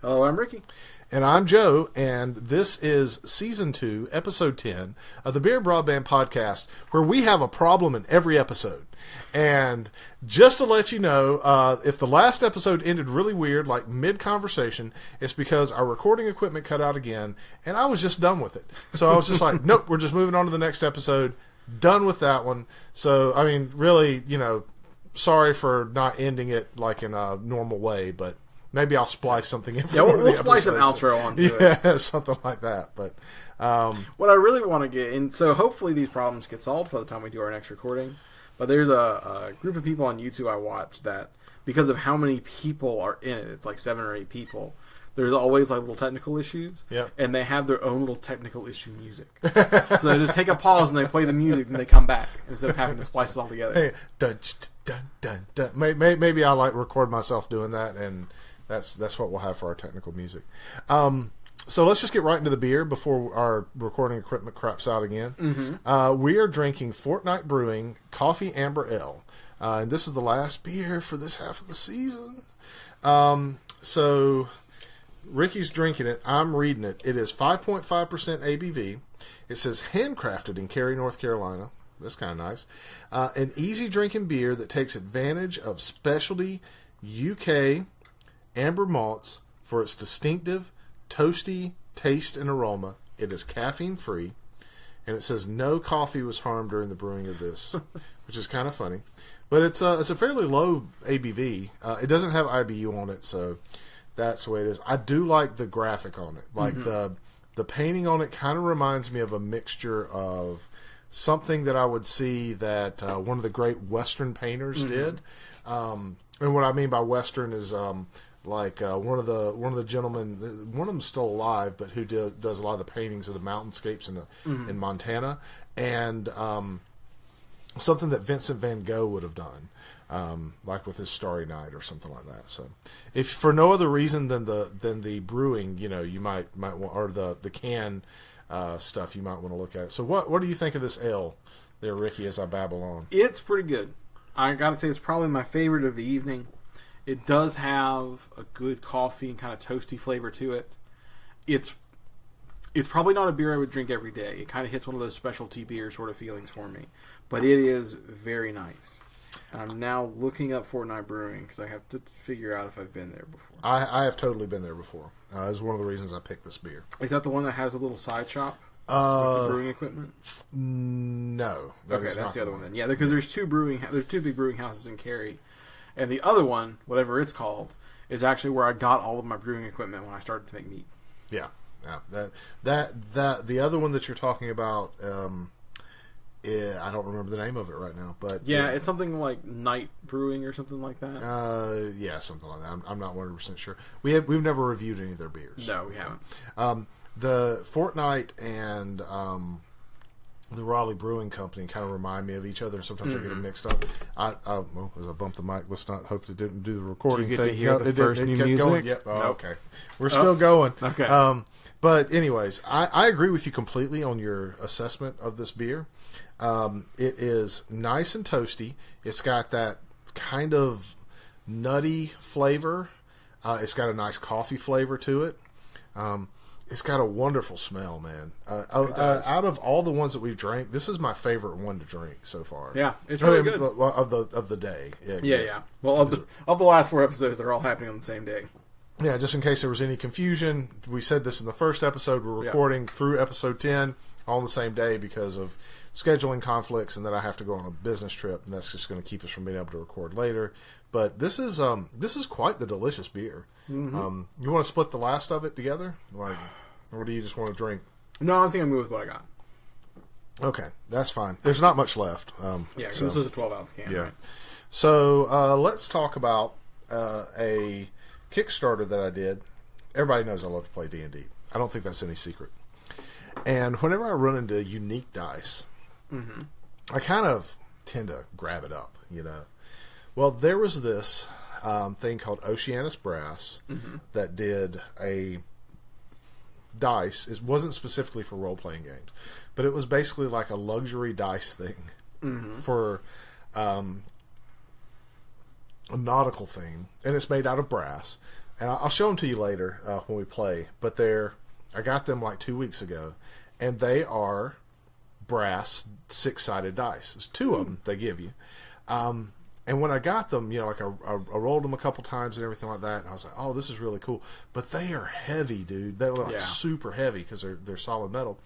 Hello, I'm Ricky. And I'm Joe, and this is Season 2, Episode 10 of the Beer and Broadband Podcast, where we have a problem in every episode. And just to let you know, if the last episode ended really weird, like mid-conversation, it's because our recording equipment cut out again, and I was just done with it. So I was just like, nope, we're just moving on to the next episode. Done with that one. So, I mean, really, sorry for not ending it like in a normal way, but maybe I'll splice something in. Yeah, we'll splice an outro onto it. Yeah, something like that. But what I really want to get in, so hopefully these problems get solved by the time we do our next recording. But there's a group of people on YouTube I watch that, because of how many people are in it, it's like 7 or 8 people. There's always like little technical issues, and they have their own little technical issue music. So they just take a pause and they play the music and they come back instead of having to splice it all together. Hey, dun, dun, dun, dun. Maybe I'll like record myself doing that, and that's what we'll have for our technical music. So let's just get right into the beer before our recording equipment craps out again. Mm-hmm. We are drinking Fortnight Brewing Coffee Amber Ale, and this is the last beer for this half of the season. So Ricky's drinking it. I'm reading it. It is 5.5% ABV. It says handcrafted in Cary, North Carolina. That's kind of nice. An easy drinking beer that takes advantage of specialty UK amber malts for its distinctive toasty taste and aroma. It is caffeine free, and it says no coffee was harmed during the brewing of this, which is kind of funny. But it's a fairly low ABV. It doesn't have IBU on it, so that's the way it is. I do like the graphic on it. Like the painting on it kind of reminds me of a mixture of something that I would see that one of the great Western painters did. And what I mean by Western is like one of the gentlemen, one of them's still alive, but who does a lot of the paintings of the mountainscapes in Montana, and something that Vincent van Gogh would have done, like with his Starry Night or something like that. So, if for no other reason than the brewing, you might want, or the can stuff, you might want to look at it. So, what do you think of this ale, there, Ricky? As I babble on, it's pretty good. I gotta say, it's probably my favorite of the evening. It does have a good coffee and kind of toasty flavor to it. It's probably not a beer I would drink every day. It kind of hits one of those specialty beer sort of feelings for me. But it is very nice. And I'm now looking up Fortnight Brewing because I have to figure out if I've been there before. I have totally been there before. It was one of the reasons I picked this beer. Is that the one that has a little side shop with the brewing equipment? No. Okay, that's the other one then. Yeah, because there's two big brewing houses in Cary. And the other one, whatever it's called, is actually where I got all of my brewing equipment when I started to make meat. Yeah. That the other one that you're talking about, I don't remember the name of it right now, but yeah, it's something like Night Brewing or something like that. Yeah, something like that. I'm not 100% sure. We've never reviewed any of their beers. No, we haven't. The Fortnight and the Raleigh Brewing Company kind of remind me of each other. Sometimes I get them mixed up. Well, as I bumped the mic, let's not hope it didn't do the recording Did you get thing. to hear the first new music? Going. Yep. Oh, Nope. Okay. We're still going. Okay. But anyways, I agree with you completely on your assessment of this beer. It is nice and toasty. It's got that kind of nutty flavor. It's got a nice coffee flavor to it. It's got a wonderful smell, man. Out of all the ones that we've drank, this is my favorite one to drink so far. Yeah, it's really good. Of the day. Yeah. Well, of the last 4 episodes, they're all happening on the same day. Yeah, just in case there was any confusion, we said this in the first episode. We're recording through episode 10 all on the same day because of scheduling conflicts, and then I have to go on a business trip, and that's just going to keep us from being able to record later. But this is quite the delicious beer. You want to split the last of it together, or do you just want to drink? No, I think I'm good with what I got. Okay, that's fine. There's not much left. This was a 12-ounce can. Yeah. Right? So let's talk about a Kickstarter that I did. Everybody knows I love to play D&D. I don't think that's any secret. And whenever I run into unique dice, I kind of tend to grab it up, Well, there was this thing called Oceanus Brass that did a dice. It wasn't specifically for role-playing games, but it was basically like a luxury dice thing for a nautical theme, and it's made out of brass. and I'll show them to you later when we play. But I got them like 2 weeks ago, and they are brass 6-sided dice. There's 2 of them they give you. And when I got them, like I rolled them a couple times and everything like that, and I was like, oh, this is really cool. But they are heavy, dude. They're like super heavy because they're solid metal.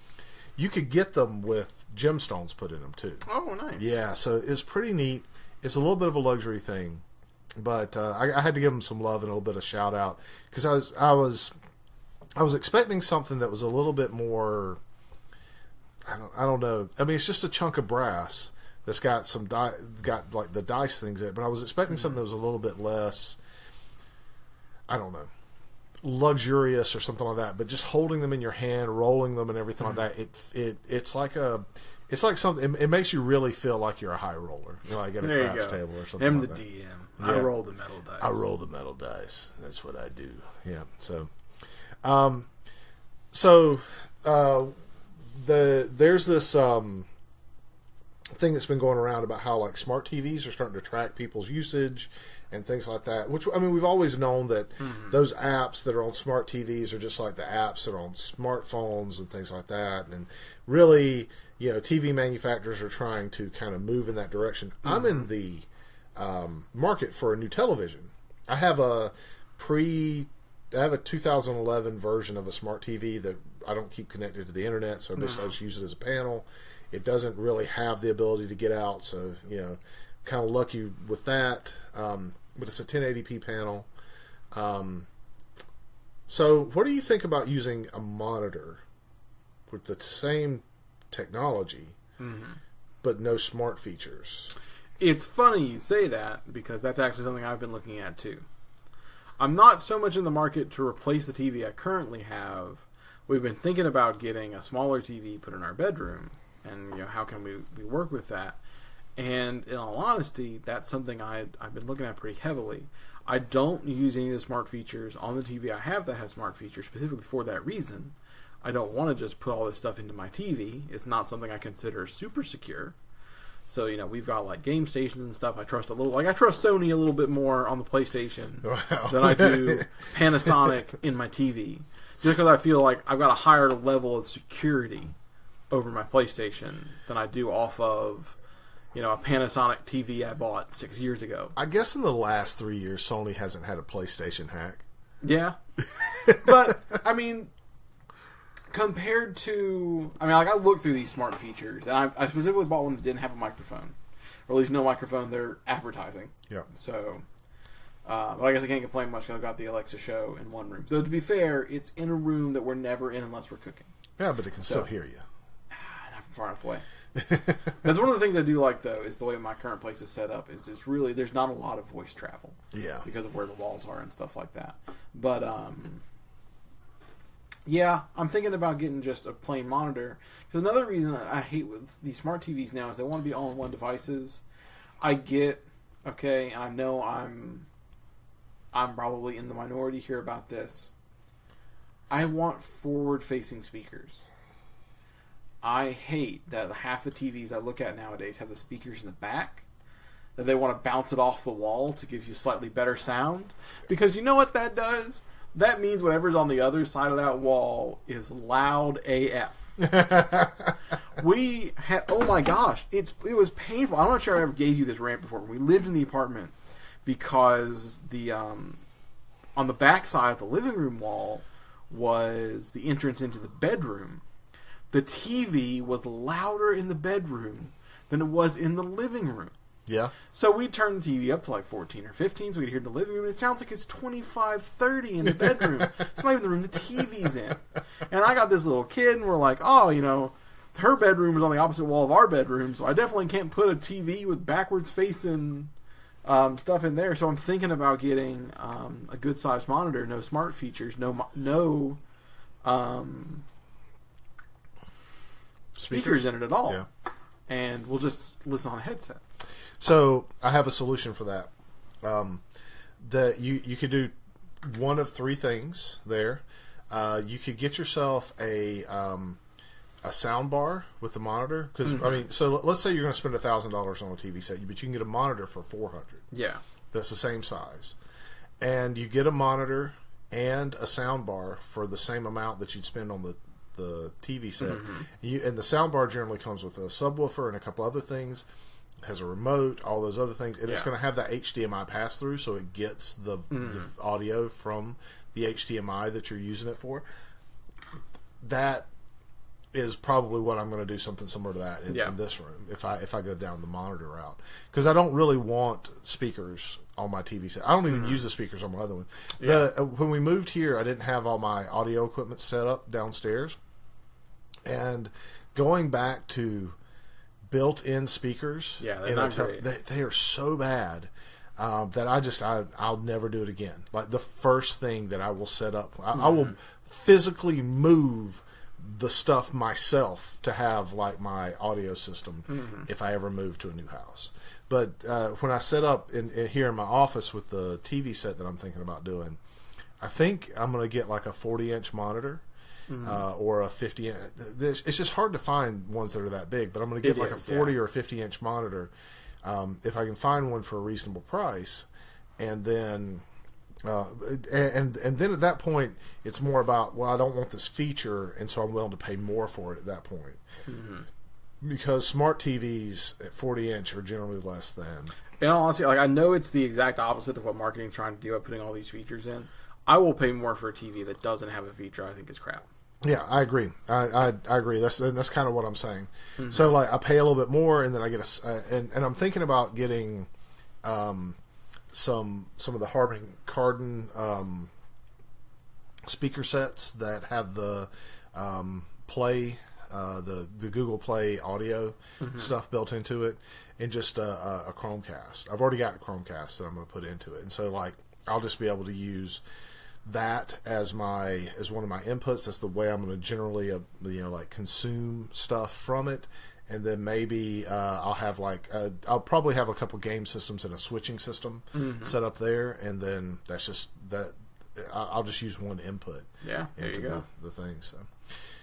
You could get them with gemstones put in them too. Oh, nice. Yeah, so it's pretty neat. It's a little bit of a luxury thing, but I had to give them some love and a little bit of shout out because I was expecting something that was a little bit more. I don't know. I mean, it's just a chunk of brass that's got got like the dice things in it, but I was expecting something that was a little bit less, I don't know, luxurious or something like that. But just holding them in your hand, rolling them, and everything like that, it's like something. It makes you really feel like you're a high roller, like at a crafts table or something. The DM. Yeah. I roll the metal dice. I roll the metal dice. That's what I do. Yeah. So, there's this thing that's been going around about how like smart TVs are starting to track people's usage and things like that, which, I mean, we've always known that those apps that are on smart TVs are just like the apps that are on smartphones and things like that. And really, TV manufacturers are trying to kind of move in that direction. I'm in the market for a new television. I have a 2011 version of a smart TV that I don't keep connected to the internet, so basically I just use it as a panel. It doesn't really have the ability to get out, so kind of lucky with that. But it's a 1080p panel. So what do you think about using a monitor with the same technology, but no smart features? It's funny you say that because that's actually something I've been looking at too. I'm not so much in the market to replace the TV I currently have. We've been thinking about getting a smaller TV put in our bedroom, and how can we work with that? And in all honesty, that's something I've been looking at pretty heavily. I don't use any of the smart features on the TV I have that has smart features specifically for that reason. I don't want to just put all this stuff into my TV. It's not something I consider super secure. So, we've got like game stations and stuff. I trust I trust Sony a little bit more on the PlayStation than I do Panasonic in my TV. Just because I feel like I've got a higher level of security over my PlayStation than I do off of, a Panasonic TV I bought 6 years ago. I guess in the last 3 years, Sony hasn't had a PlayStation hack. Yeah. But, I mean, compared to... I looked through these smart features, and I specifically bought one that didn't have a microphone. Or at least no microphone they're advertising. Yeah. So... but I guess I can't complain much because I've got the Alexa show in one room. So to be fair, it's in a room that we're never in unless we're cooking. Yeah, but it can still hear you. Not from far enough away. That's one of the things I do like, though, is the way my current place is set up. Is it's really, there's not a lot of voice travel. Yeah. Because of where the walls are and stuff like that. But, yeah, I'm thinking about getting just a plain monitor. Because another reason I hate with these smart TVs now is they want to be all-in-one devices. I get, okay, and I know I'm probably in the minority here about this. I want forward-facing speakers. I hate that half the TVs I look at nowadays have the speakers in the back, that they want to bounce it off the wall to give you slightly better sound. Because you know what that does? That means whatever's on the other side of that wall is loud AF. We had, oh my gosh, it was painful. I'm not sure I ever gave you this rant before. We lived in the apartment because the on the back side of the living room wall was the entrance into the bedroom. The TV was louder in the bedroom than it was in the living room. Yeah. So we turned the TV up to like 14 or 15 so we could hear in the living room. And it sounds like it's 25, 30 in the bedroom. It's not even the room the TV's in. And I got this little kid and we're like, oh, her bedroom is on the opposite wall of our bedroom, so I definitely can't put a TV with backwards facing stuff in there. So I'm thinking about getting a good sized monitor, no smart features, no speakers in it at all. Yeah. And we'll just listen on headsets. So I have a solution for that. That you could do one of three things there. You could get yourself a sound bar with the monitor, because so let's say you're going to spend $1,000 on a TV set, but you can get a monitor for $400. Yeah, that's the same size, and you get a monitor and a sound bar for the same amount that you'd spend on the TV set. And the sound bar generally comes with a subwoofer and a couple other things. It has a remote, all those other things, and it's going to have that HDMI pass through, so it gets the audio from the HDMI that you're using it for. That is probably what I'm going to do, something similar to that in this room if I go down the monitor route, because I don't really want speakers on my TV set. I don't even use the speakers on my other one. When we moved here, I didn't have all my audio equipment set up downstairs, and going back to built-in speakers, they're not great. They are so bad that I'll never do it again. Like, the first thing that I will set up, I will physically move the stuff myself to have like my audio system if I ever move to a new house. But when I set up here in my office with the TV set that I'm thinking about doing, I think I'm going to get like a 40-inch monitor or a 50-inch. It's just hard to find ones that are that big, but I'm going to get a 40 or a 50-inch monitor if I can find one for a reasonable price, and then. And then at that point, it's more about, well, I don't want this feature, and so I'm willing to pay more for it at that point. Because smart TVs at 40-inch are generally less than. In all honesty, like, I know it's the exact opposite of what marketing's trying to do by putting all these features in. I will pay more for a TV that doesn't have a feature I think is crap. Yeah, I agree. I agree. That's kind of what I'm saying. So, like, I pay a little bit more, and then I get and I'm thinking about getting some of the Harding Kardon speaker sets that have the Play, the Google Play audio stuff built into it, and just a Chromecast. I've already got a Chromecast that I'm going to put into it, and so like I'll just be able to use that as one of my inputs. That's the way I'm going to generally like consume stuff from it. And then maybe I'll have I'll probably have a couple game systems and a switching system set up there, and then that's just that. I'll just use one input into the thing. So,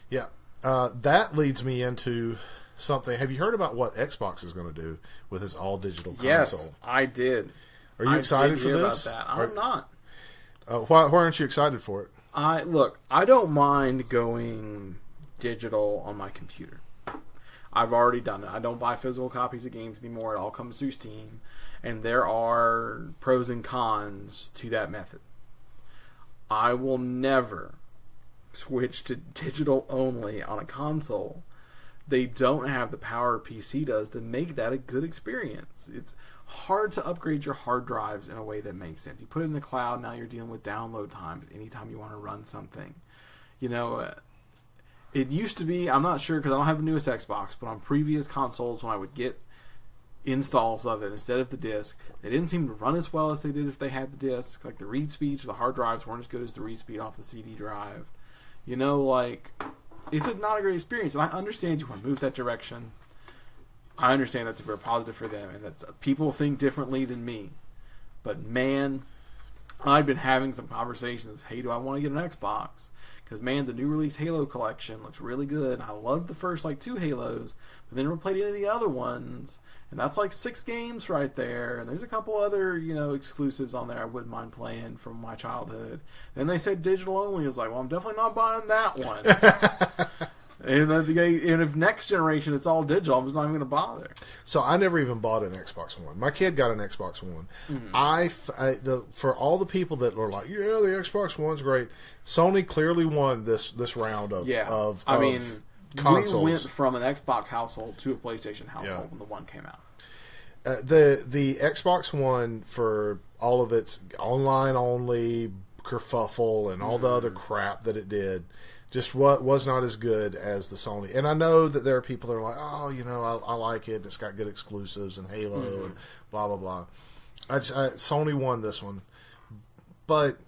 yeah, that leads me into something. Have you heard about what Xbox is going to do with its all digital console? Yes, I did. Are you excited for this? About that. I'm not. Why aren't you excited for it? I don't mind going digital on my computer. I've already done it. I don't buy physical copies of games anymore. It all comes through Steam. And there are pros and cons to that method. I will never switch to digital only on a console. They don't have the power a PC does to make that a good experience. It's hard to upgrade your hard drives in a way that makes sense. You put it in the cloud, now you're dealing with download times anytime you want to run something. It used to be, I'm not sure because I don't have the newest Xbox, but on previous consoles when I would get installs of it instead of the disc, they didn't seem to run as well as they did if they had the disc. Like the read speeds, the hard drives weren't as good as the read speed off the CD drive. It's not a great experience. And I understand you want to move that direction. I understand that's very positive for them and that people think differently than me. But man, I've been having some conversations. Hey, do I want to get an Xbox? Because, man, the new release Halo collection looks really good. I loved the first, 2 Halos, but then never played any of the other ones. And that's 6 games right there. And there's a couple other, exclusives on there I wouldn't mind playing from my childhood. Then they said digital only. I was like, well, I'm definitely not buying that one. And if next generation it's all digital, I'm just not even going to bother. So I never even bought an Xbox One. My kid got an Xbox One. For all the people that were like, yeah, the Xbox One's great, Sony clearly won this round of consoles. We went from an Xbox household to a PlayStation household when the One came out. The Xbox One, for all of its online only kerfuffle and all the other crap that it did, just was not as good as the Sony. And I know that there are people that are like, oh, I like it. It's got good exclusives and Halo and blah, blah, blah. Sony won this one. But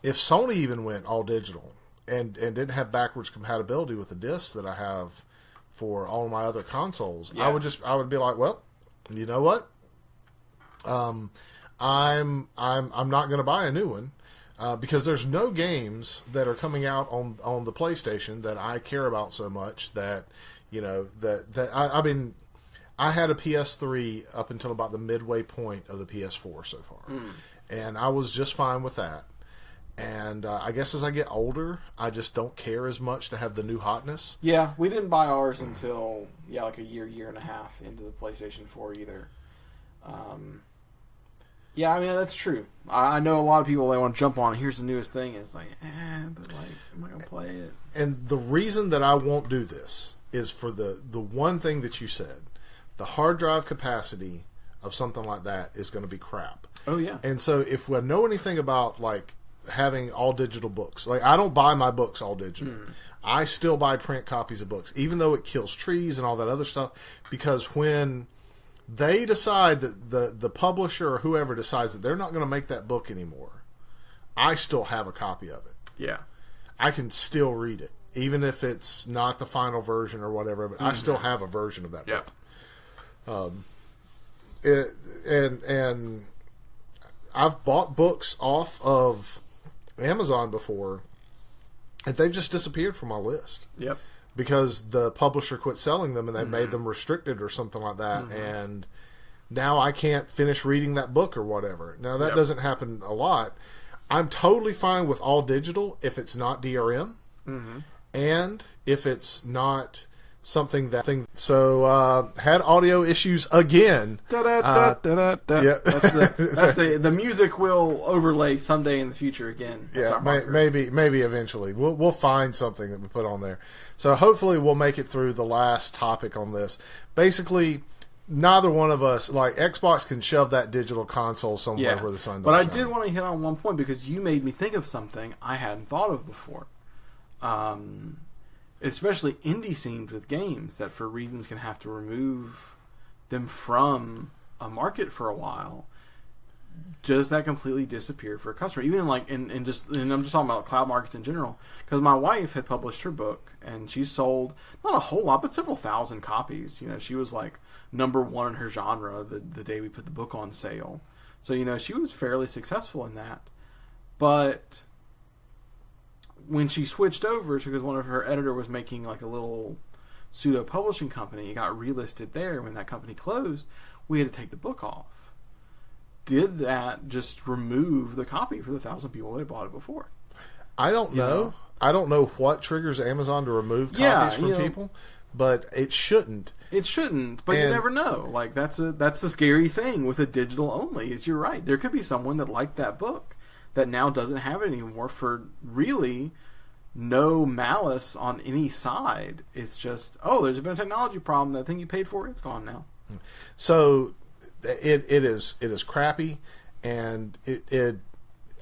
if Sony even went all digital and didn't have backwards compatibility with the discs that I have for all my other consoles, I would be like, well, you know what? I'm not going to buy a new one. Because there's no games that are coming out on the PlayStation that I care about so much that I had a PS3 up until about the midway point of the PS4 so far, and I was just fine with that. And I guess as I get older, I just don't care as much to have the new hotness. Yeah, we didn't buy ours until, like a year and a half into the PlayStation 4 either. Yeah, I mean, that's true. I know a lot of people, they want to jump on, here's the newest thing. And it's like, but like, am I going to play it? And the reason that I won't do this is for the one thing that you said. The hard drive capacity of something like that is going to be crap. Oh, yeah. And so if we know anything about, like, having all digital books. Like, I don't buy my books all digital. I still buy print copies of books, even though it kills trees and all that other stuff, because when they decide that the publisher or whoever decides that they're not going to make that book anymore, I still have a copy of it. Yeah. I can still read it, even if it's not the final version or whatever, but I still have a version of that book. And I've bought books off of Amazon before, and they've just disappeared from my list. Yep. Because the publisher quit selling them and they made them restricted or something like that, and now I can't finish reading that book or whatever. Now, that doesn't happen a lot. I'm totally fine with all digital if it's not DRM, and if it's not something that... So, had audio issues again. Yeah. That's the music will overlay someday in the future again. That's maybe eventually. We'll find something that we put on there. So hopefully we'll make it through the last topic on this. Basically, neither one of us, like, Xbox can shove that digital console somewhere where the sun don't shine. But I did want to hit on one point because you made me think of something I hadn't thought of before. Especially indie scenes with games that for reasons can have to remove them from a market for a while. Does that completely disappear for a customer? Even like and I'm just talking about cloud markets in general, because my wife had published her book and she sold not a whole lot but several thousand copies. You know, she was like #1 in her genre the day we put the book on sale. So, you know, she was fairly successful in that. But when she switched over, because one of her editor was making like a little pseudo publishing company, it got relisted there. When that company closed, we had to take the book off. Did that just remove the copy for the 1,000 people that had bought it before? I don't know. I don't know what triggers Amazon to remove copies from people, but it shouldn't. It shouldn't, but you never know. Like, that's the scary thing with a digital only, is you're right. There could be someone that liked that book that now doesn't have it anymore for really no malice on any side. It's just, there's been a technology problem. That thing you paid for, it's gone now. So it is crappy, and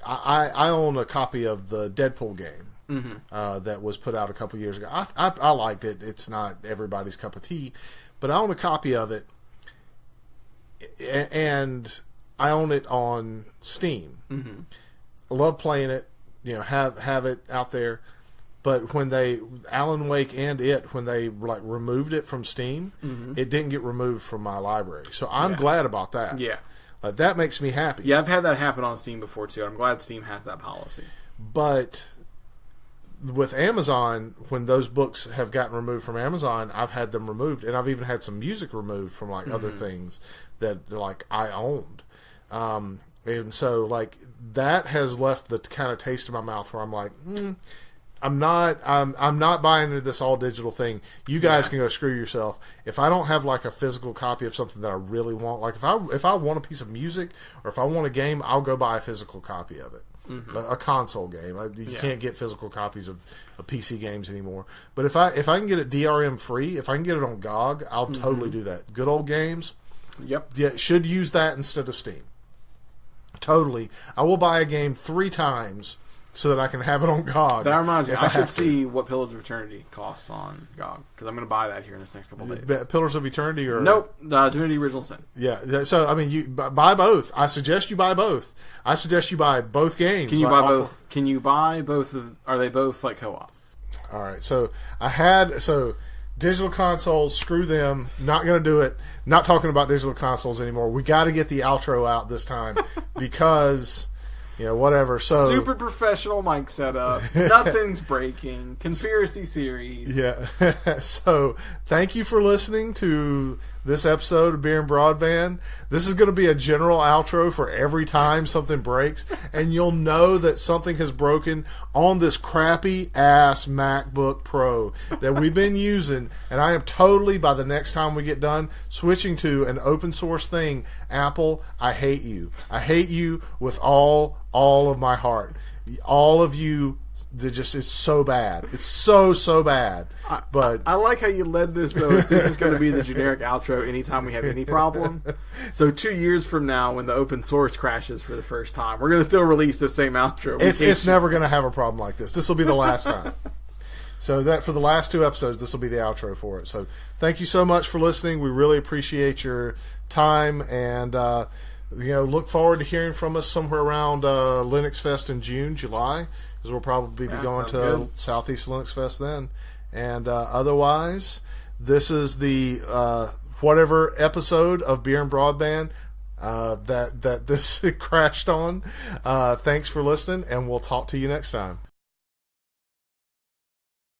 I own a copy of the Deadpool game that was put out a couple years ago. I liked it. It's not everybody's cup of tea, but I own a copy of it, and I own it on Steam. I love playing it, have it out there. But when Alan Wake and when they like removed it from Steam, it didn't get removed from my library. So I'm glad about that. Yeah. That makes me happy. Yeah, I've had that happen on Steam before too. I'm glad Steam has that policy. But with Amazon, when those books have gotten removed from Amazon, I've had them removed, and I've even had some music removed from like other things that like I owned. And so, like, that has left the kind of taste in my mouth where I'm like, I'm not buying into this all digital thing. You guys can go screw yourself. If I don't have like a physical copy of something that I really want, like if I want a piece of music or if I want a game, I'll go buy a physical copy of it. A console game. You can't get physical copies of PC games anymore. But if I can get it DRM free, if I can get it on GOG, I'll totally do that. Good old games. Yep. Yeah, should use that instead of Steam. Totally. I will buy a game 3 times so that I can have it on GOG. That reminds me, I should see what Pillars of Eternity costs on GOG, because I'm going to buy that here in the next couple of days. Pillars of Eternity? Or nope, Divinity Original Sin. Yeah, so, I mean, you buy both. I suggest you buy both. I suggest you buy both games. Can you buy both? Can you buy both? Are they both like co-op? All right, so digital consoles, screw them. Not going to do it. Not talking about digital consoles anymore. We got to get the outro out this time because whatever. So super professional mic setup. Nothing's breaking. Conspiracy series. Yeah. So thank you for listening to this episode of Beer and Broadband. This is going to be a general outro for every time something breaks, and you'll know that something has broken on this crappy ass MacBook Pro that we've been using, and I am totally, by the next time we get done, switching to an open source thing. Apple, I hate you. I hate you with all of my heart. All of you, it's so bad. It's so bad. But I like how you led this, though. This is going to be the generic outro anytime we have any problem. So 2 years from now, when the open source crashes for the first time, we're going to still release the same outro. It's never going to have a problem like this. This will be the last time. So that for the last 2 episodes, this will be the outro for it. So thank you so much for listening. We really appreciate your time, and look forward to hearing from us somewhere around Linux Fest in June, July, because we'll probably be going to good. Southeast Linux Fest then. And otherwise, this is the whatever episode of Beer and Broadband that this crashed on. Thanks for listening, and we'll talk to you next time.